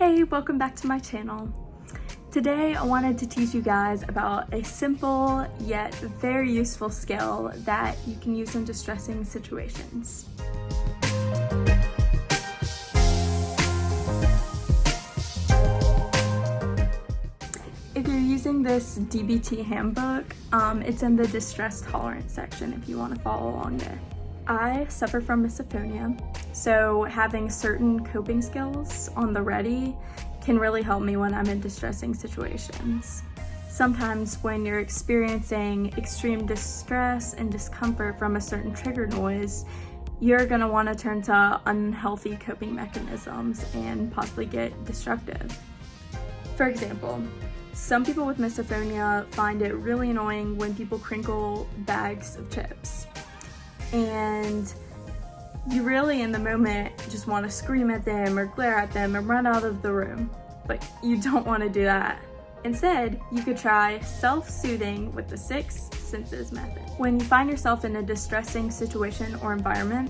Hey, welcome back to my channel. Today I wanted to teach you guys about a simple yet very useful skill that you can use in distressing situations. If you're using this DBT handbook, it's in the distress tolerance section if you want to follow along there. I suffer from misophonia, so having certain coping skills on the ready can really help me when I'm in distressing situations. Sometimes when you're experiencing extreme distress and discomfort from a certain trigger noise, you're going to want to turn to unhealthy coping mechanisms and possibly get destructive. For example, some people with misophonia find it really annoying when people crinkle bags of chips. And you really, in the moment, just want to scream at them or glare at them and run out of the room. But you don't want to do that. Instead, you could try self-soothing with the 6 senses method. When you find yourself in a distressing situation or environment,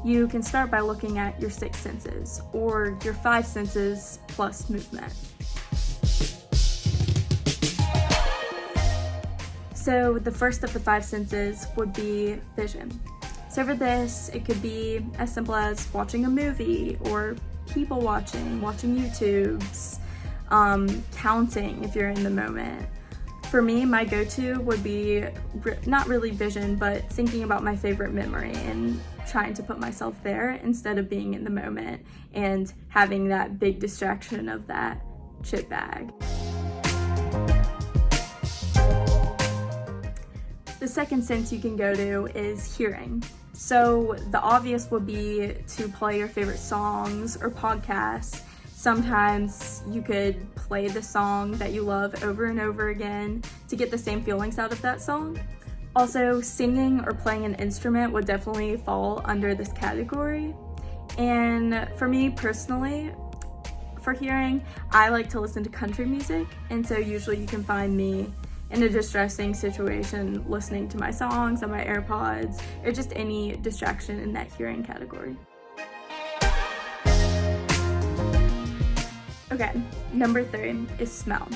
you can start by looking at your 6 senses, or your 5 senses plus movement. So the first of the 5 senses would be vision. So for this, it could be as simple as watching a movie or people watching YouTubes, counting if you're in the moment. For me, my go-to would be not really vision, but thinking about my favorite memory and trying to put myself there instead of being in the moment and having that big distraction of that chip bag. The second sense you can go to is hearing. So the obvious would be to play your favorite songs or podcasts. Sometimes you could play the song that you love over and over again to get the same feelings out of that song. Also, singing or playing an instrument would definitely fall under this category. And for me personally, for hearing, I like to listen to country music, and so usually you can find me in a distressing situation listening to my songs on my AirPods, or just any distraction in that hearing category. Okay, number 3 is smell.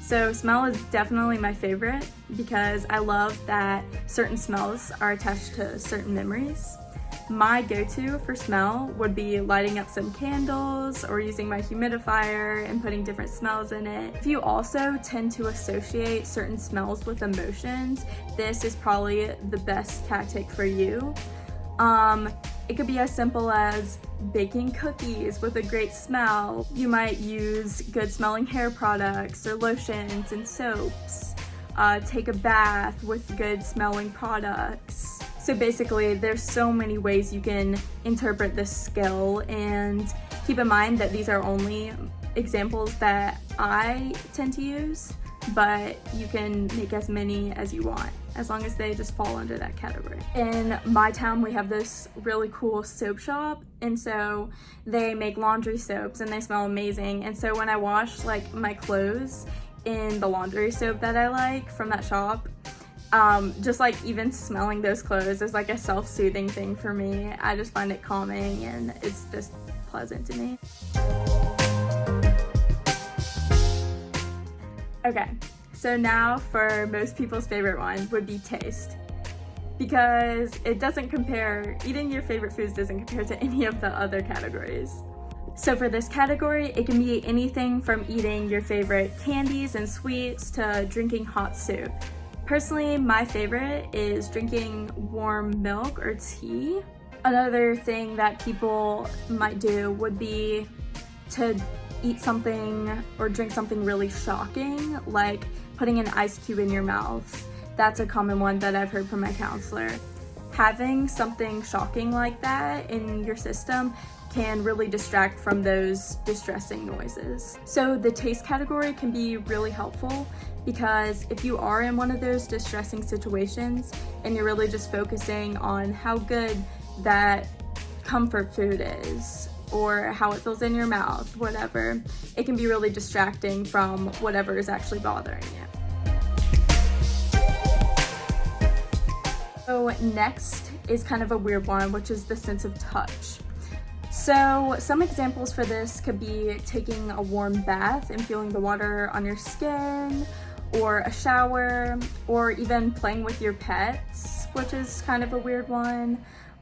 So smell is definitely my favorite because I love that certain smells are attached to certain memories. My go-to for smell would be lighting up some candles or using my humidifier and putting different smells in it. If you also tend to associate certain smells with emotions, this is probably the best tactic for you. It could be as simple as baking cookies with a great smell. You might use good smelling hair products or lotions and soaps. Take a bath with good smelling products. So basically, there's so many ways you can interpret this skill, and keep in mind that these are only examples that I tend to use, but you can make as many as you want, as long as they just fall under that category. In my town, we have this really cool soap shop, and so they make laundry soaps and they smell amazing. And so when I wash like my clothes in the laundry soap that I like from that shop, just like even smelling those clothes is like a self-soothing thing for me. I just find it calming and it's just pleasant to me. Okay, so now for most people's favorite one would be taste. Because it doesn't compare, eating your favorite foods doesn't compare to any of the other categories. So for this category, it can be anything from eating your favorite candies and sweets to drinking hot soup. Personally, my favorite is drinking warm milk or tea. Another thing that people might do would be to eat something or drink something really shocking, like putting an ice cube in your mouth. That's a common one that I've heard from my counselor. Having something shocking like that in your system can really distract from those distressing noises. So the taste category can be really helpful because if you are in one of those distressing situations and you're really just focusing on how good that comfort food is or how it feels in your mouth, whatever, it can be really distracting from whatever is actually bothering you. So next is kind of a weird one, which is the sense of touch. So some examples for this could be taking a warm bath and feeling the water on your skin, or a shower, or even playing with your pets, which is kind of a weird one.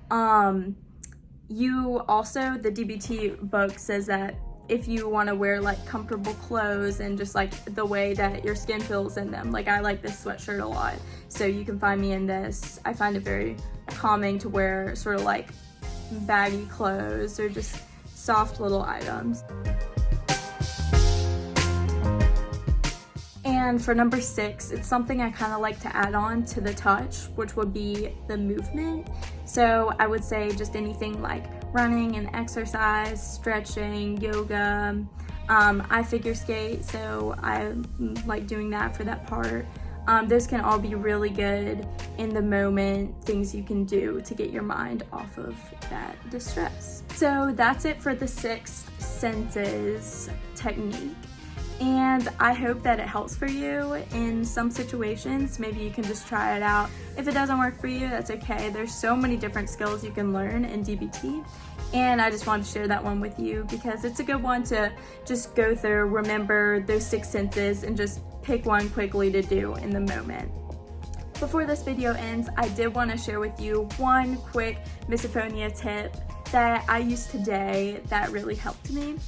The DBT book says that if you want to wear like comfortable clothes and just like the way that your skin feels in them, like I like this sweatshirt a lot, so you can find me in this. I find it very calming to wear sort of like baggy clothes or just soft little items. And for number 6, it's something I kind of like to add on to the touch, which would be the movement. So I would say just anything like running and exercise, stretching, yoga. I figure skate, so I like doing that for that part. Those can all be really good in the moment, things you can do to get your mind off of that distress. So that's it for the 6 senses technique. And I hope that it helps for you in some situations. Maybe you can just try it out. If it doesn't work for you, that's okay. There's so many different skills you can learn in DBT. And I just wanted to share that one with you because it's a good one to just go through, remember those 6 senses, and just pick one quickly to do in the moment. Before this video ends, I did want to share with you one quick misophonia tip that I used today that really helped me.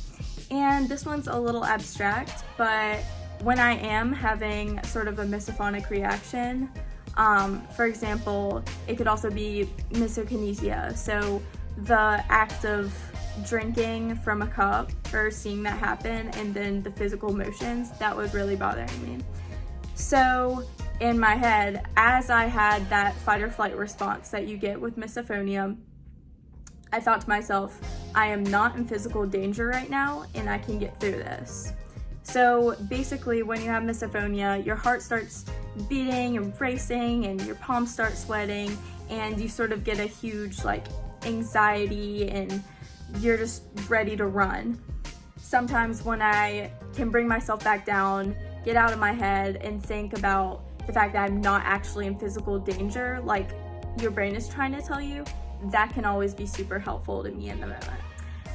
And this one's a little abstract, but when I am having sort of a misophonic reaction, for example, it could also be misokinesia, so the act of drinking from a cup or seeing that happen, and then the physical motions, that was really bothering me. So in my head, as I had that fight or flight response that you get with misophonia, I thought to myself, I am not in physical danger right now and I can get through this. So basically when you have misophonia, your heart starts beating and racing and your palms start sweating and you sort of get a huge like anxiety and you're just ready to run. Sometimes when I can bring myself back down, get out of my head and think about the fact that I'm not actually in physical danger, like your brain is trying to tell you, that can always be super helpful to me in the moment.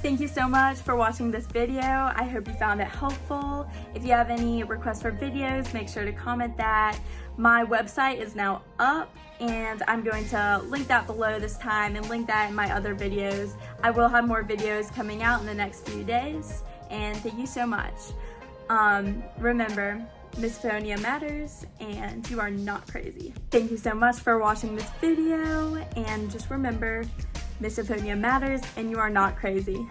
Thank you so much for watching this video. I hope you found it helpful. If you have any requests for videos, make sure to comment that. My website is now up and I'm going to link that below this time and link that in my other videos. I will have more videos coming out in the next few days, and thank you so much. Remember, misophonia matters and you are not crazy. Thank you so much for watching this video, and just remember, misophonia matters and you are not crazy.